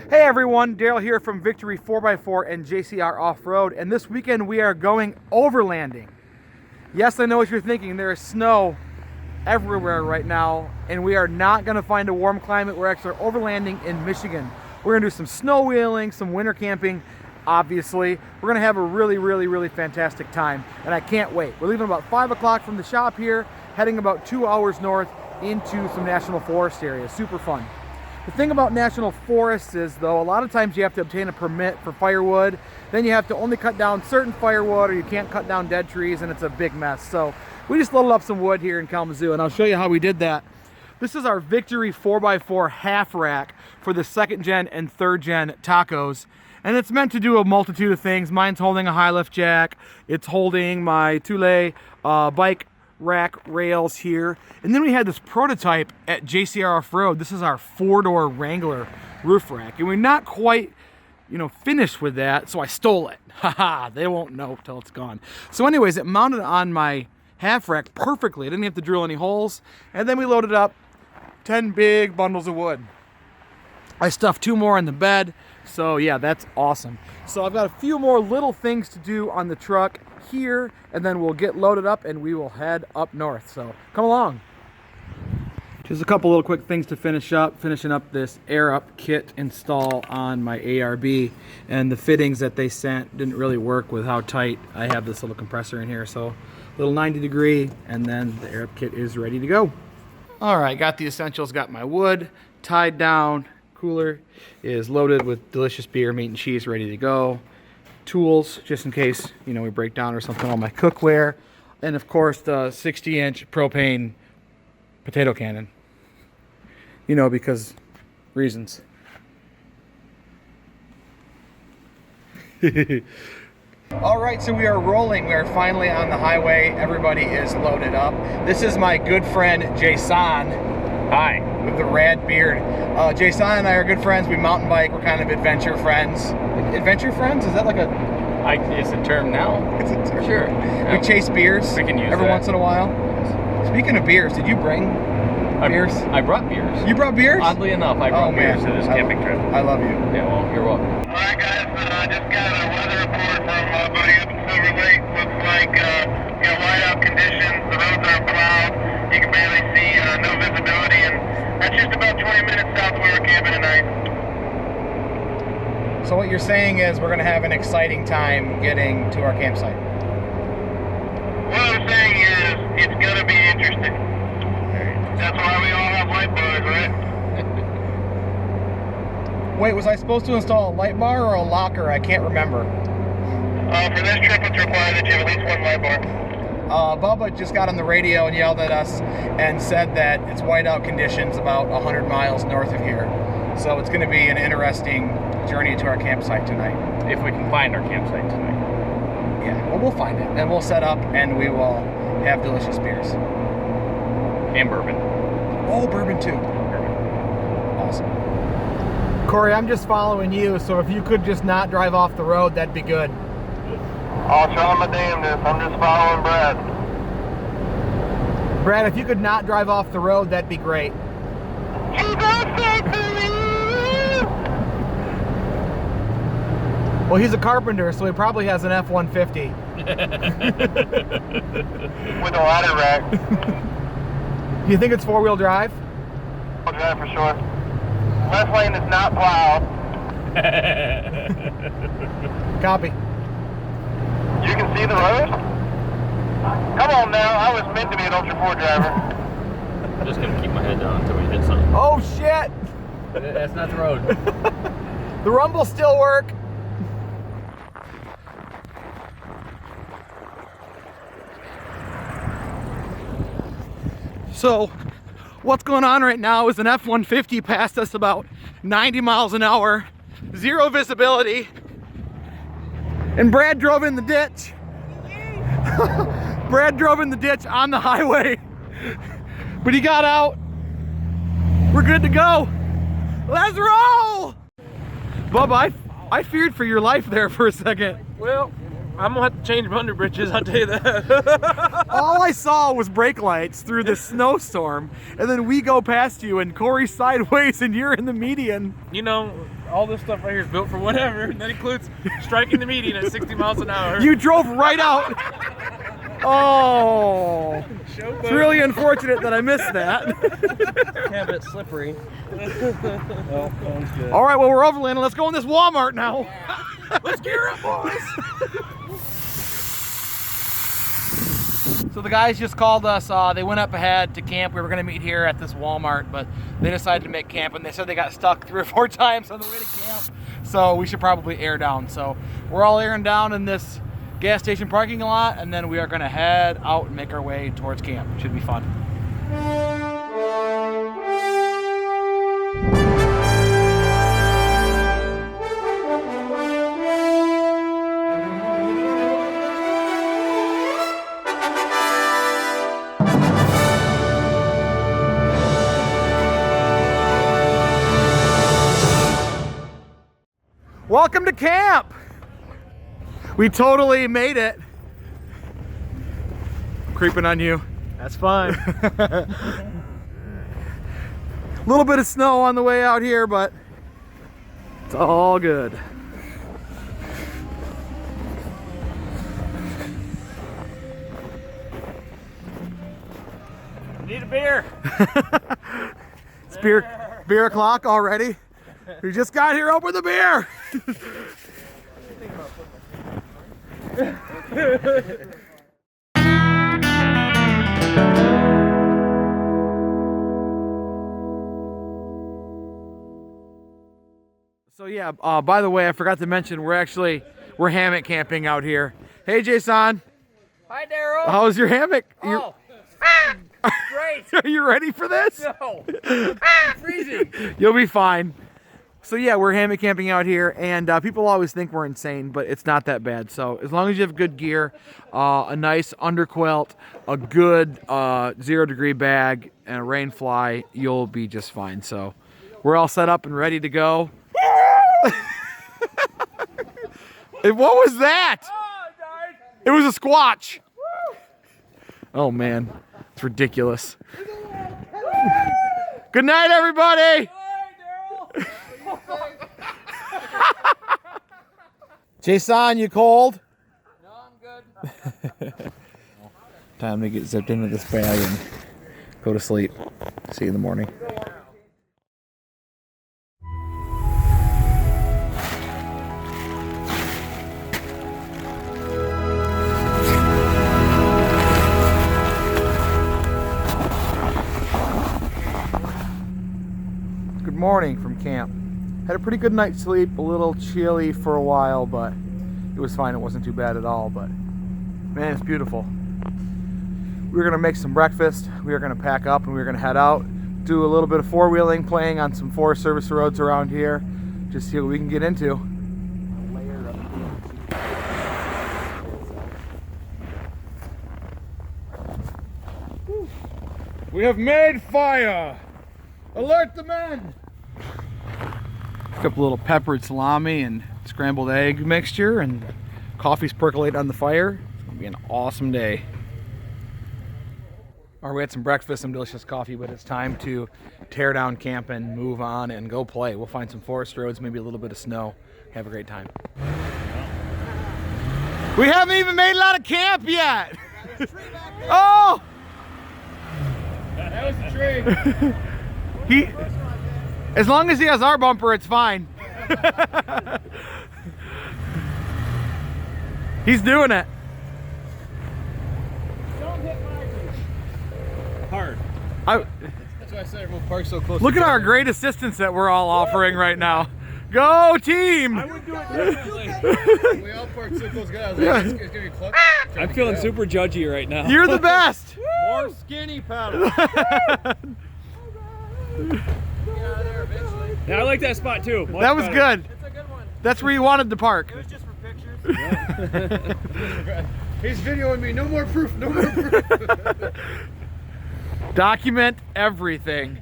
Hey everyone, Daryl here from Victory 4x4 and JCR Off-Road, and this weekend we are going overlanding. Yes, I know what you're thinking, there is snow everywhere right now, and we are not going to find a warm climate. We're actually overlanding in Michigan. We're going to do some snow wheeling, some winter camping, obviously. We're going to have a really fantastic time, and I can't wait. We're leaving about 5 o'clock from the shop here, heading about 2 hours north into some national forest areas. Super fun. The thing about national forests is, though, a lot of times you have to obtain a permit for firewood. Then you have to only cut down certain firewood, or you can't cut down dead trees, and it's a big mess. So we just loaded up some wood here in Kalamazoo, and I'll show you how we did that. This is our Victory 4x4 half rack for the 2nd gen and 3rd gen tacos. And it's meant to do a multitude of things. Mine's holding a high lift jack. It's holding my Thule bike rack rails here. And then we had this prototype at JCR Off-Road. This is our 4-door Wrangler roof rack. And we're not quite, finished with that, so I stole it. Haha, they won't know till it's gone. So anyways, it mounted on my half rack perfectly. I didn't have to drill any holes. And then we loaded up 10 big bundles of wood. I stuffed 2 more in the bed. So yeah, that's awesome. So I've got a few more little things to do on the truck here, and then we'll get loaded up and we will head up north. So come along. Just a couple little quick things to finishing up this air up kit install on my ARB, and the fittings that they sent didn't really work with how tight I have this little compressor in here. So a little 90 degree, and then the air up kit is ready to go. All right, got the essentials, got my wood tied down. Cooler is loaded with delicious beer, meat and cheese ready to go. Tools, just in case, we break down or something, all my cookware. And of course, the 60-inch propane potato cannon. Because reasons. All right, so we are rolling. We are finally on the highway. Everybody is loaded up. This is my good friend, Jason. Hi. With the rad beard. Jason and I are good friends. We mountain bike. We're kind of adventure friends. Adventure friends? Is that like a... It's a term now. It's a term. Sure. We chase beers we can use every that. once in a while. Speaking of beers, did you bring beers? I brought beers. You brought beers? Oddly enough, I brought beers to this camping trip. I love you. Yeah, well, you're welcome. Alright guys, just got a weather report from buddy up in Silver Lake. Looks like, whiteout conditions, the roads aren't plowed, you can barely see, no visibility, and that's just about 20 minutes south of where we're camping tonight. So what you're saying is we're going to have an exciting time getting to our campsite. What I'm saying is, it's going to be interesting. That's why we all have light bars, right? Wait, was I supposed to install a light bar or a locker? I can't remember. For this trip, it's required that you have at least 1 light bar. Bubba just got on the radio and yelled at us and said that it's whiteout conditions about 100 miles north of here. So it's going to be an interesting journey to our campsite tonight. If we can find our campsite tonight. Yeah, well, we'll find it. And we'll set up and we will have delicious beers. And bourbon. Oh, bourbon too. Awesome. Corey, I'm just following you, so if you could just not drive off the road, that'd be good. I'll try my damnedest. I'm just following Brad. Brad, if you could not drive off the road, that'd be great. Well, he's a carpenter, so he probably has an F-150. With a ladder rack. Do you think it's 4-wheel drive? I'll drive for sure. Left lane is not plowed. Copy. You can see the road? Come on now, I was meant to be an Ultra 4 driver. I'm just going to keep my head down until we hit something. Oh, shit! That's not the road. The rumbles still work. So, what's going on right now is an F-150 passed us about 90 miles an hour, 0 visibility, and Brad drove in the ditch. Brad drove in the ditch on the highway, but he got out. We're good to go. Let's roll! Bubba, I feared for your life there for a second. Well, I'm gonna have to change my under britches, I'll tell you that. All I saw was brake lights through this snowstorm, and then we go past you, and Corey's sideways, and you're in the median. You know, all this stuff right here is built for whatever. And that includes striking the median at 60 miles an hour. You drove right out. Oh, it's really unfortunate that I missed that. Yeah, but slippery. Oh, that one's good. All right, well, we're overlanding. Let's go in this Walmart now. Let's gear up, boys. So the guys just called us. They went up ahead to camp. We were going to meet here at this Walmart, but they decided to make camp, and they said they got stuck 3 or 4 times on the way to camp. So we should probably air down. So we're all airing down in this gas station parking lot, and then we are going to head out and make our way towards camp. Should be fun. Welcome to camp. We totally made it. I'm creeping on you. That's fine. A little bit of snow on the way out here, but it's all good. Need a beer. It's beer o'clock already. We just got here, open the beer. So yeah, by the way, I forgot to mention we're hammock camping out here. Hey, Jason. Hi, Daryl. How's your hammock? Oh, great. Are you ready for this? No. Freezing. You'll be fine. So yeah, we're hammock camping out here, and people always think we're insane, but it's not that bad. So as long as you have good gear, a nice underquilt, a good 0-degree bag, and a rain fly, you'll be just fine. So we're all set up and ready to go. What was that? It was a squatch. Oh man, it's ridiculous. Good night, everybody. Jason, you cold? No, I'm good. Time to get zipped into this bag and go to sleep. See you in the morning. Good morning from camp. Had a pretty good night's sleep, a little chilly for a while, but it was fine. It wasn't too bad at all, but man, it's beautiful. We're gonna make some breakfast. We are gonna pack up and we're gonna head out, do a little bit of four-wheeling, playing on some Forest Service roads around here, just see what we can get into. We have made fire! Alert the men! Pick up a little peppered salami and scrambled egg mixture, and coffee's percolating on the fire. It's gonna be an awesome day. Or we had some breakfast, some delicious coffee, but it's time to tear down camp and move on and go play. We'll find some forest roads, maybe a little bit of snow. Have a great time. We haven't even made it out of camp yet! Oh! That was the tree. As long as he has our bumper, it's fine. He's doing it. Don't hit my hard. That's why I said everyone parks so close. Look at our great assistance that we're all offering right now. Go team! I would do it differently. We all park so close. Guys, it's gonna be close. I'm feeling super judgy right now. You're the best. More skinny paddle. Yeah, I like that spot too. Much That was better. good. It's a good one. That's where you wanted to park. It was just for pictures. He's videoing me. No more proof. No more proof. Document everything.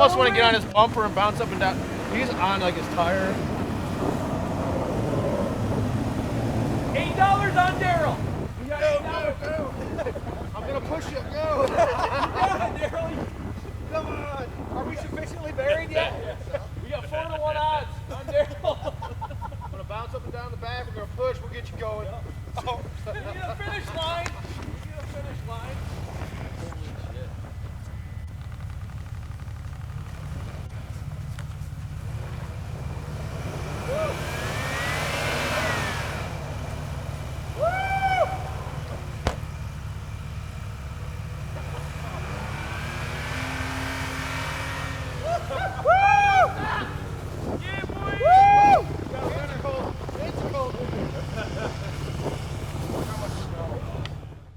also want to get on his bumper and bounce up and down. He's on like his tire. $8 on Daryl. We got Go. I'm gonna push you. Go. Daryl. Come on. Are we sufficiently buried yet? We got 4-to-1 odds on Daryl. I'm gonna bounce up and down the back. We're gonna push. We'll get you going. Oh. We need a finish line. We need a finish line.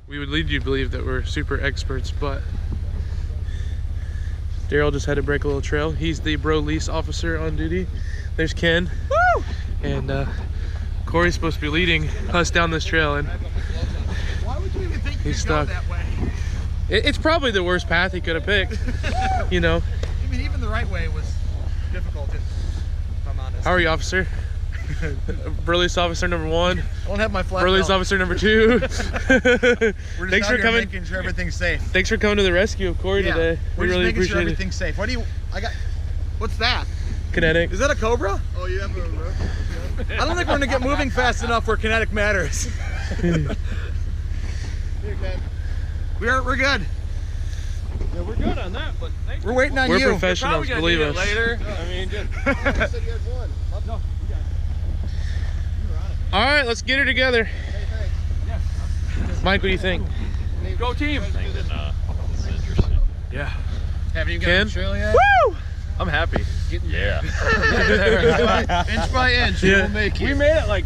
We would lead you to believe that we're super experts, but Daryl just had to break a little trail. He's the bro lease officer on duty. There's Ken. Woo! And Corey's supposed to be leading us down this trail, and Why would you even think he's you'd go stuck. that way? It's probably the worst path he could have picked. You know. I mean, even the right way was difficult, if I'm honest. How are you, officer? Bro lease officer number 1. I don't have my flat Bro lease belt. officer number 2. We're just Thanks out for here coming. making sure everything's safe. Thanks for coming to the rescue of Corey today. We're We just really making sure appreciate it. everything's safe. What do you? What's that? Kinetic. Is that a cobra? Oh, you have a rope? I don't think we're gonna get moving fast enough where kinetic matters. Here, Ken. We're good. Yeah, we're good on that, but thank We're waiting on We're you. professionals, believe us. later. I mean, just You said you had one. No. All right, let's get her together. Mike, what do you think? Go team. Yeah. Haven't you Ken? got the trail yet? Woo! I'm happy. yeah. Inch by inch, Yeah. we'll make it. We made it like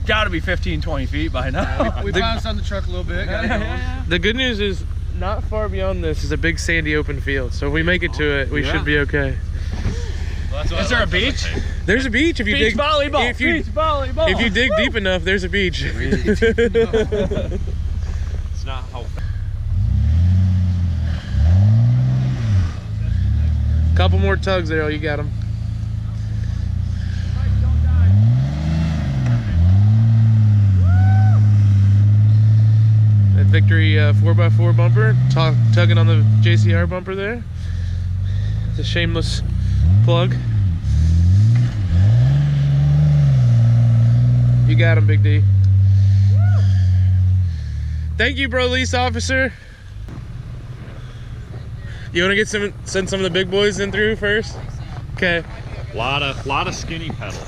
gotta be 15, 20 feet by now. We bounced on the truck a little bit. Got it going. The good news is not far beyond this is a big sandy open field. So if we make it to it, we should be okay. Is there a beach? There's a beach if you Beach dig volleyball. If you, Beach volleyball. if you dig deep enough, there's a beach. It's not how. Couple more tugs there, you got them. That Victory 4x4 bumper, tugging on the JCR bumper there. It's a shameless plug. You got him, Big D. Thank you, bro lease officer. You want to send some of the big boys in through first? Okay. Lot of skinny pedal.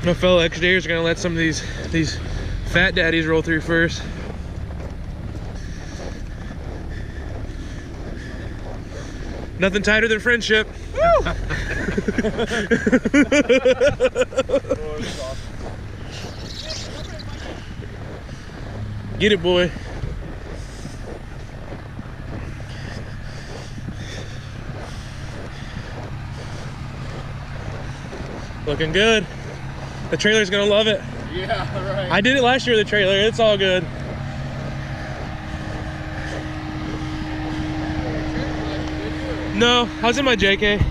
My fellow extra-daters are gonna let some of these fat daddies roll through first. Nothing tighter than friendship. Woo! Get it, boy. Looking good. The trailer's gonna love it. Yeah, right. I did it last year with the trailer. It's all good. No, I was in my JK.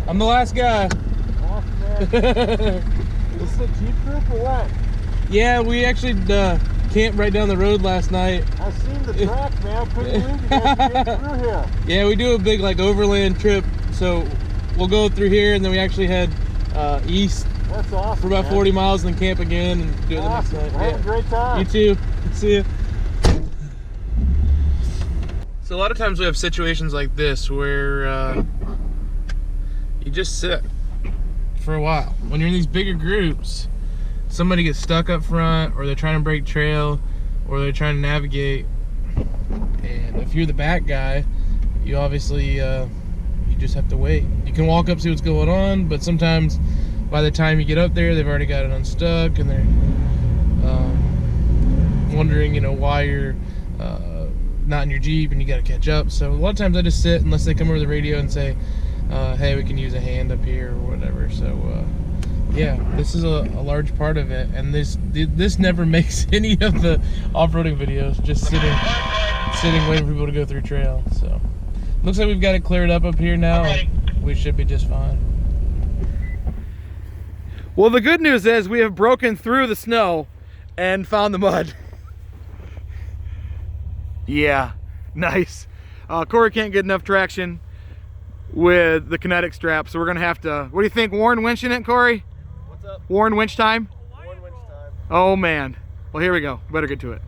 I'm the last guy. Awesome, man. This is a Jeep group or what? Yeah, we actually camped right down the road last night. I seen the track, man. Couldn't believe you guys came through here. Yeah, we do a big like overland trip, so we'll go through here and then we actually head east That's awesome. for about 40 miles and then camp again and do it the next Awesome. night. Have a Yeah. great time. You too. See ya. So a lot of times we have situations like this where you just sit for a while. When you're in these bigger groups, somebody gets stuck up front, or they're trying to break trail, or they're trying to navigate. And if you're the back guy, you obviously you just have to wait. You can walk up, see what's going on, but sometimes by the time you get up there, they've already got it unstuck, and they're wondering, you know, why you're not in your Jeep and you got to catch up. So a lot of times I just sit unless they come over the radio and say, hey, we can use a hand up here or whatever. So yeah, this is a large part of it, and this never makes any of the off-roading videos. Just sitting waiting for people to go through trail. So looks like we've got it cleared up here now. And we should be just fine. Well, the good news is we have broken through the snow and found the mud. Yeah, nice. Corey can't get enough traction with the kinetic strap, so we're gonna have to, what do you think, Warren winching it, Corey? What's up? Warren winch time? Warren winch time. Oh man. Well, here we go. Better get to it.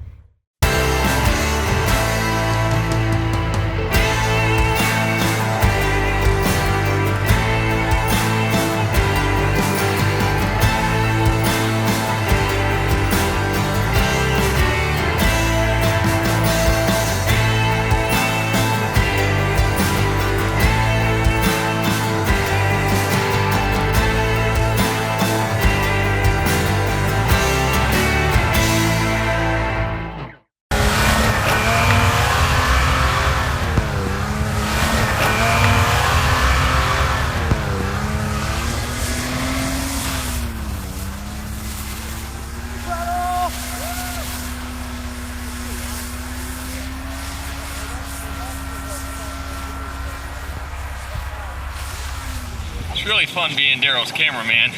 It's really fun being Daryl's cameraman.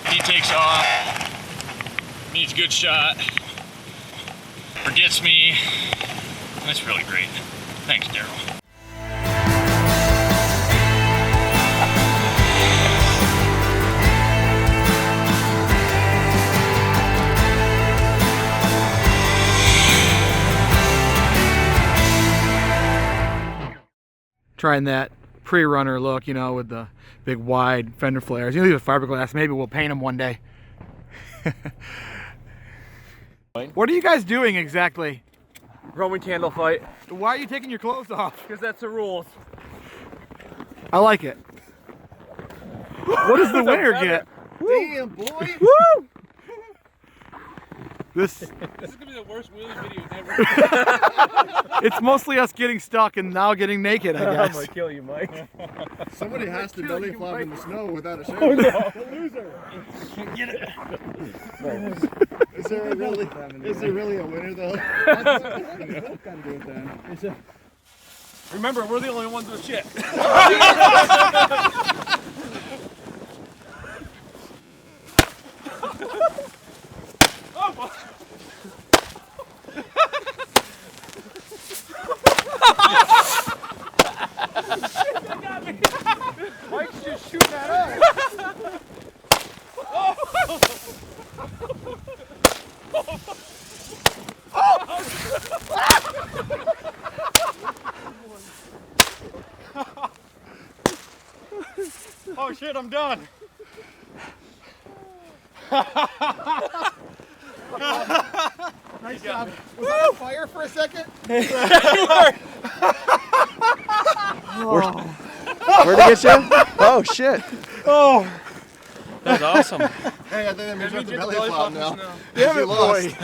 He takes off, needs a good shot, forgets me. That's really great. Thanks, Daryl. Trying that pre-runner look, you know, with the big wide fender flares. You know, these are fiberglass. Maybe we'll paint them one day. What are you guys doing exactly? Roman candle fight. Why are you taking your clothes off? Because that's the rules. I like it. What does the winner get? Damn, boy. Woo! This is gonna be the worst wheelie video ever. it's mostly us getting stuck and now getting naked, I guess. I'm gonna kill you, Mike. Somebody has to belly flop in the snow without a shirt. Oh, no. The loser. Get it. Is there really a winner though? Remember, we're the only ones with shit. Mike's just shooting at us. Oh shit, I'm done. Nice job. Was that on fire for a second? Where'd it get you? Oh shit. Oh, That's awesome. Hey, I think that means you have to belly belly flop flop now. damn You it, lost. boy.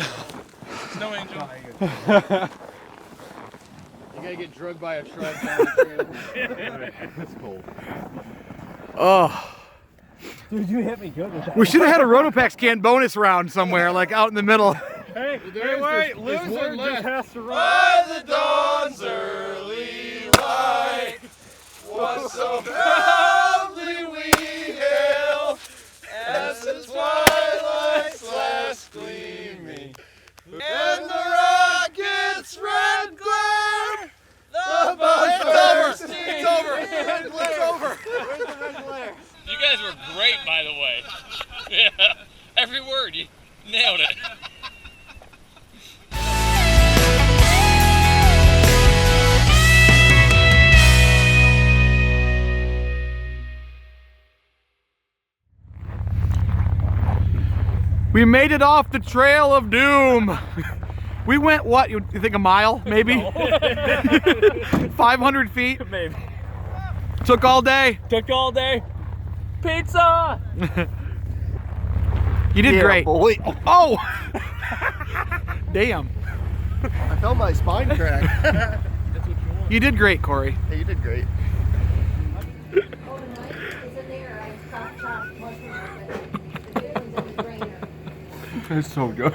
Snow angel. You gotta get drugged by a truck down the trail. It's cold. Oh. Dude, you hit me good with that. We should have had a Rotopax can bonus round somewhere, like out in the middle. Hey, There's loser one just left. has to run. By the dawn's early light, was so proudly we hailed, as the twilight's last gleaming, and the rocket's red glare, the bonfire steam. It's over. It's over. Where's the red glare? You guys were great, by the way. Yeah, every word, you nailed it. We made it off the trail of doom. We went, what, you think a mile, maybe? 500 feet? Maybe. Took all day. Took all day. Pizza! You did great. Boy. Oh! Damn. I felt my spine crack. You did great, Corey. Hey, you did great. It's so good.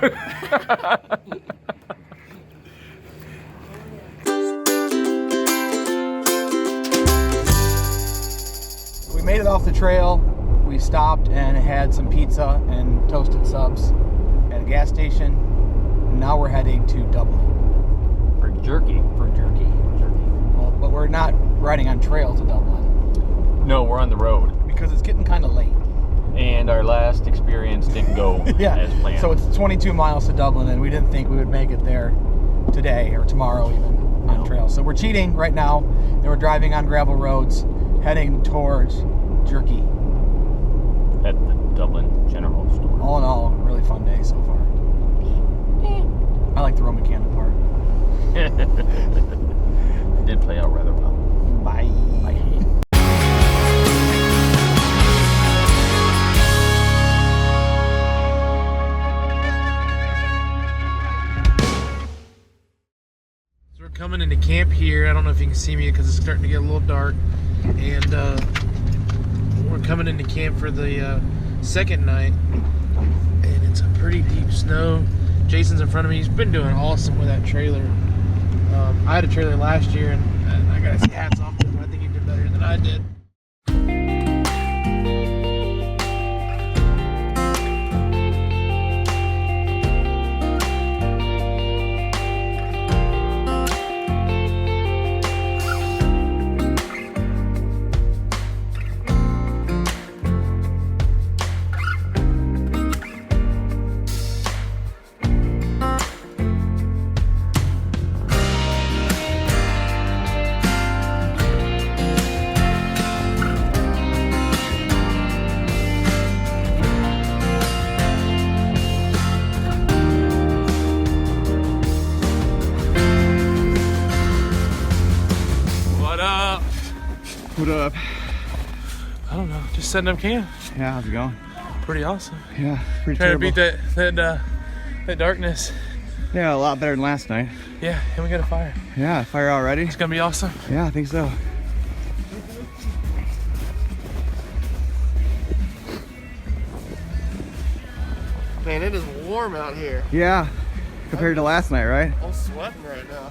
We made it off the trail. We stopped and had some pizza and toasted subs at a gas station. And now we're heading to Dublin. For jerky. Well, but we're not riding on trail to Dublin No, we're on the road. because it's getting kind of late. And our last experience didn't go as planned. So it's 22 miles to Dublin, and we didn't think we would make it there today or tomorrow even on trail. So we're cheating right now, and we're driving on gravel roads, heading towards jerky. At the Dublin General Store. All in all, really fun day so far. I like the Roman candle part. It did play out rather well. Bye. So we're coming into camp here. I don't know if you can see me because it's starting to get a little dark. And we're coming into camp for the second night. And it's a pretty deep snow. Jason's in front of me. He's been doing awesome with that trailer. I had a trailer last year, and I gotta say hats off to him. I think he did better than I did. What up? I don't know, just setting up camp. Yeah, how's it going? Pretty awesome. Yeah, pretty Trying terrible. to beat that darkness. Yeah, a lot better than last night. Yeah, and we got a fire. Yeah, fire already? It's gonna be awesome. Yeah, I think so. Man, it is warm out here. Yeah, compared to last night, right? I'm sweating right now.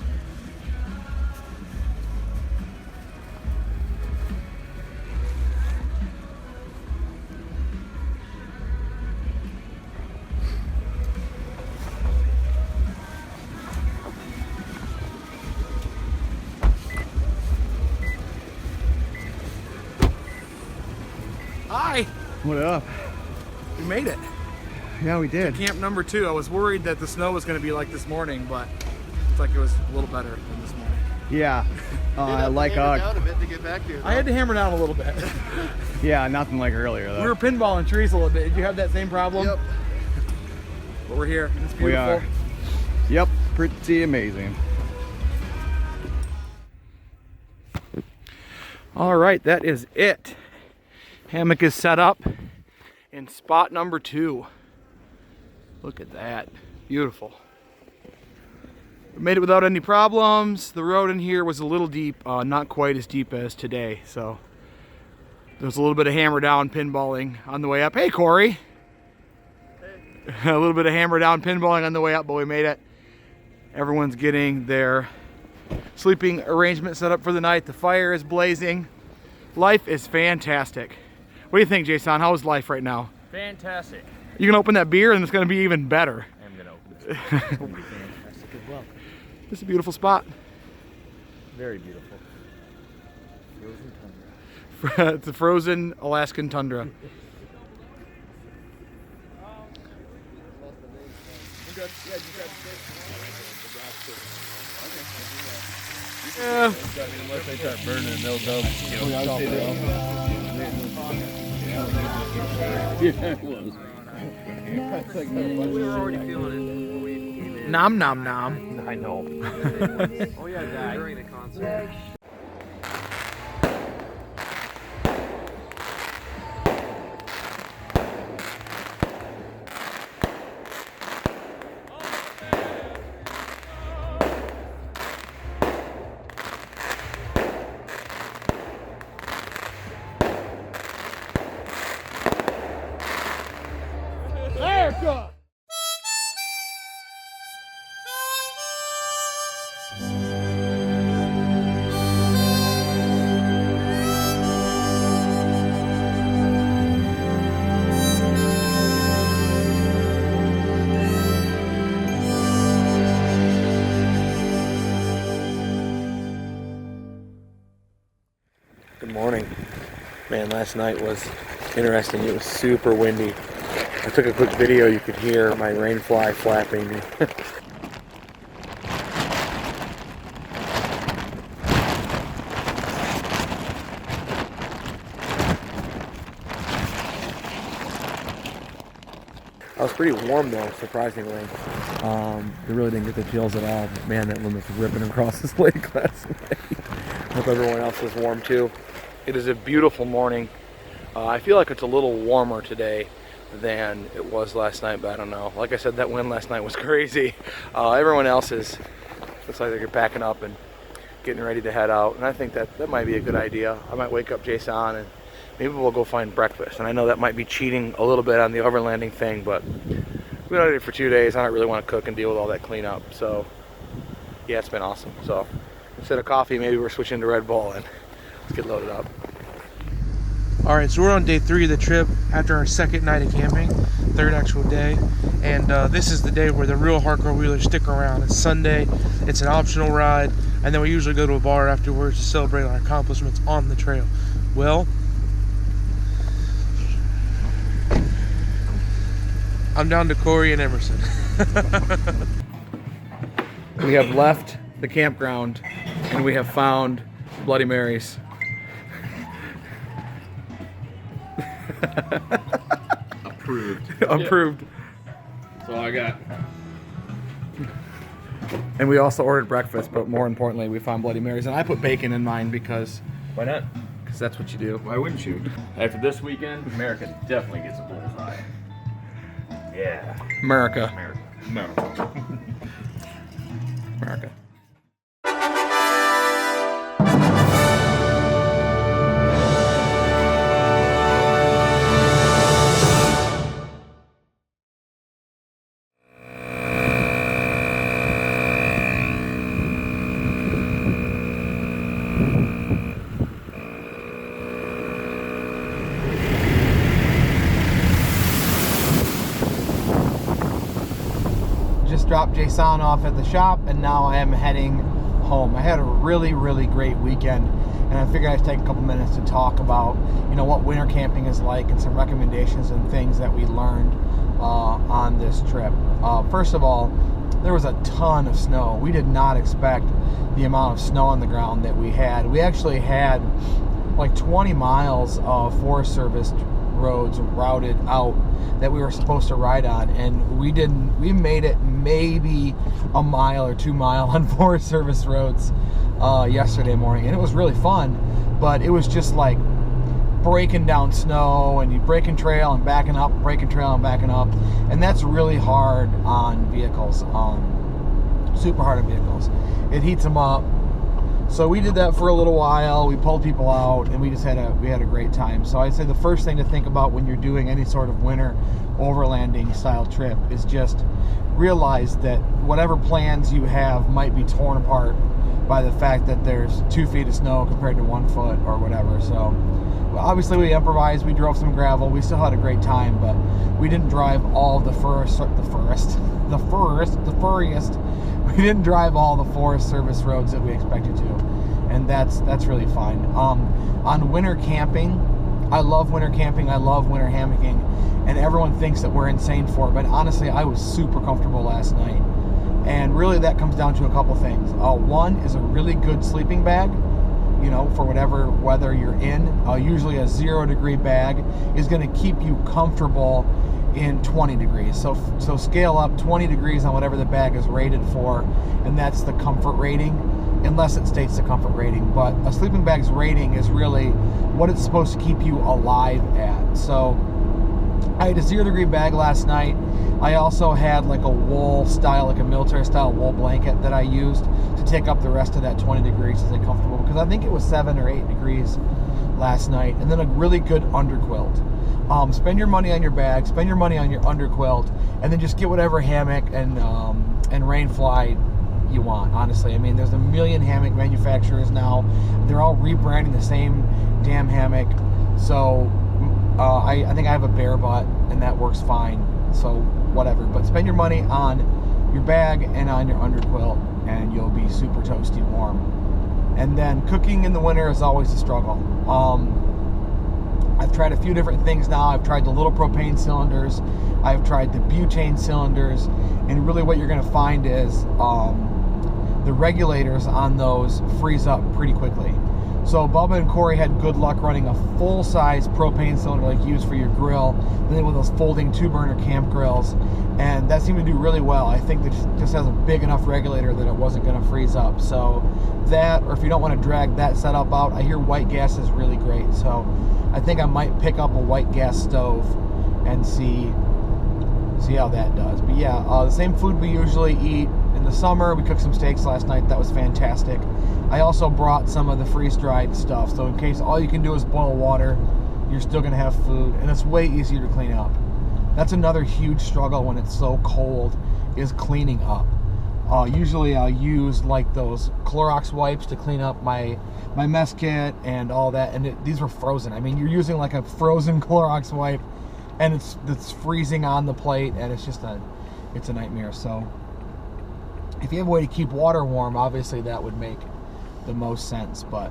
Hi. What up? We made it. Yeah, we did. Camp number 2. I was worried that the snow was going to be like this morning, but it's like it was a little better than this morning. Yeah, like down a bit to get back here. I had to hammer down a little bit. yeah, nothing like earlier though. We were pinballing trees a little bit. Did you have that same problem? Yep. But we're here. It's beautiful. We are. Yep, pretty amazing. All right, that is it. Hammock is set up in spot number 2. Look at that. Beautiful. We made it without any problems. The road in here was a little deep, not quite as deep as today. So there's a little bit of hammer down pinballing on the way up. Hey, Corey. Hey. A little bit of hammer down pinballing on the way up, but we made it. Everyone's getting their sleeping arrangement set up for the night. The fire is blazing. Life is fantastic. What do you think, Jason? How is life right now? Fantastic. You can open that beer and it's going to be even better. I'm gonna open this. It's gonna be fantastic as well. It's a beautiful spot. Very beautiful. Frozen tundra. It's a frozen Alaskan tundra. Yeah. Unless they start burning, they'll go. We were already feeling it. Nom nom nom. I know. Oh yeah, guy. During the concert. Good morning. Man, last night was interesting. It was super windy. I took a quick video. You could hear my rain fly flapping. I was pretty warm though, surprisingly. I really didn't get the chills at all. But man, that wind was ripping across this lake last night. Hope everyone else was warm too. It is a beautiful morning. I feel like it's a little warmer today than it was last night, but I don't know. Like I said, that wind last night was crazy. Everyone else looks like they're packing up and getting ready to head out, and I think that might be a good idea. I might wake up Jason and maybe we'll go find breakfast. And I know that might be cheating a little bit on the overlanding thing, but we've been at it for 2 days. I don't really want to cook and deal with all that cleanup. So yeah, it's been awesome. So instead of coffee, maybe we're switching to Red Bull and let's get loaded up. All right, so we're on day 3 of the trip after our second night of camping, third actual day. And this is the day where the real hardcore wheelers stick around. It's Sunday, it's an optional ride, and then we usually go to a bar afterwards to celebrate our accomplishments on the trail. Well, I'm down to Corey and Emerson. We have left the campground and we have found Bloody Marys. Approved. Approved. That's all I got. And we also ordered breakfast, but more importantly, we found Bloody Marys. And I put bacon in mine because Why not? that's what you do. Why wouldn't you? After this weekend, America definitely gets a bullseye. Yeah. America. No. America. Dropped Jason off at the shop, and now I am heading home. I had a really great weekend, and I figured I'd take a couple minutes to talk about, you know, what winter camping is like and some recommendations and things that we learned on this trip. First of all, there was a ton of snow. We did not expect the amount of snow on the ground that we had. We actually had like 20 miles of Forest Service roads routed out that we were supposed to ride on, and we made it maybe a mile or 2 mile on Forest Service roads yesterday morning, and it was really fun, but it was just like breaking down snow and you breaking trail and backing up, breaking trail and backing up, and that's really hard on vehicles, super hard on vehicles. It heats them up. So we did that for a little while. We pulled people out, and we had a great time. So I'd say the first thing to think about when you're doing any sort of winter overlanding style trip is just realize that whatever plans you have might be torn apart by the fact that there's 2 feet of snow compared to 1 foot or whatever. So obviously we improvised. We drove some gravel. We still had a great time, but we didn't drive all the furriest. We didn't drive all the Forest Service roads that we expected to, and that's really fine. On winter camping, I love winter camping, I love winter hammocking, and everyone thinks that we're insane for it, but honestly, I was super comfortable last night, and really that comes down to a couple things. One is a really good sleeping bag, you know, for whatever weather you're in. Usually a 0-degree bag is going to keep you comfortable in 20 degrees. So scale up 20 degrees on whatever the bag is rated for, and that's the comfort rating, unless it states the comfort rating. But a sleeping bag's rating is really what it's supposed to keep you alive at. So I had a 0-degree bag last night. I also had like a wool style, like a military style wool blanket that I used to take up the rest of that 20 degrees to stay comfortable, because I think it was 7 or 8 degrees last night. And then a really good underquilt. Spend your money on your bag, spend your money on your underquilt, and then just get whatever hammock and rain fly you want, honestly. I mean, there's a million hammock manufacturers now. They're all rebranding the same damn hammock. So I think I have a bare butt, and that works fine. So whatever. But spend your money on your bag and on your underquilt, and you'll be super toasty warm. And then cooking in the winter is always a struggle. I've tried a few different things now. I've tried the little propane cylinders. I've tried the butane cylinders. And really what you're going to find is the regulators on those freeze up pretty quickly. So Bubba and Corey had good luck running a full-size propane cylinder like you use for your grill, then with those folding 2-burner camp grills, and that seemed to do really well. I think that just has a big enough regulator that it wasn't going to freeze up. So that, or if you don't want to drag that setup out, I hear white gas is really great. So I think I might pick up a white gas stove and see how that does. But yeah, the same food we usually eat. In the summer, we cooked some steaks last night. That was fantastic. I also brought some of the freeze-dried stuff, so in case all you can do is boil water, you're still going to have food, and it's way easier to clean up. That's another huge struggle when it's so cold, is cleaning up. Usually I'll use like those Clorox wipes to clean up my mess kit and all that, and these were frozen. I mean, you're using like a frozen Clorox wipe, and it's freezing on the plate, and it's just it's a nightmare. So if you have a way to keep water warm, obviously that would make the most sense. But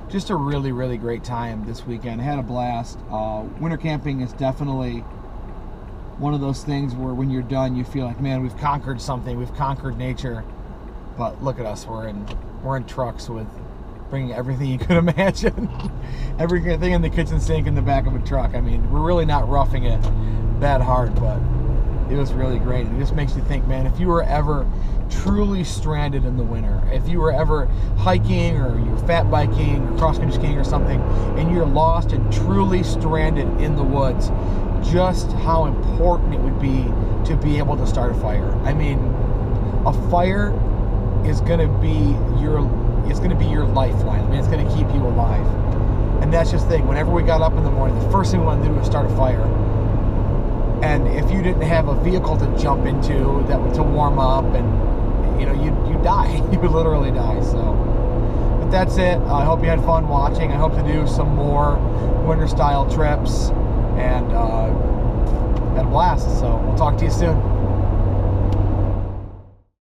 just a really, really great time this weekend. I had a blast. Winter camping is definitely one of those things where when you're done, you feel like, man, we've conquered something. We've conquered nature. But look at us. We're in trucks with bringing everything you could imagine. Everything in the kitchen sink in the back of a truck. I mean, we're really not roughing it that hard, but it was really great. It just makes you think, man, if you were ever truly stranded in the winter, if you were ever hiking or you're fat biking or cross-country skiing or something, and you're lost and truly stranded in the woods, just how important it would be to be able to start a fire. I mean, a fire is going to be your lifeline. I mean, it's going to keep you alive. And that's just the thing. Whenever we got up in the morning, the first thing we wanted to do was start a fire. And if you didn't have a vehicle to jump into to warm up, and you die. You would literally die. So, but that's it. I hope you had fun watching. I hope to do some more winter style trips, and had a blast. So we'll talk to you soon.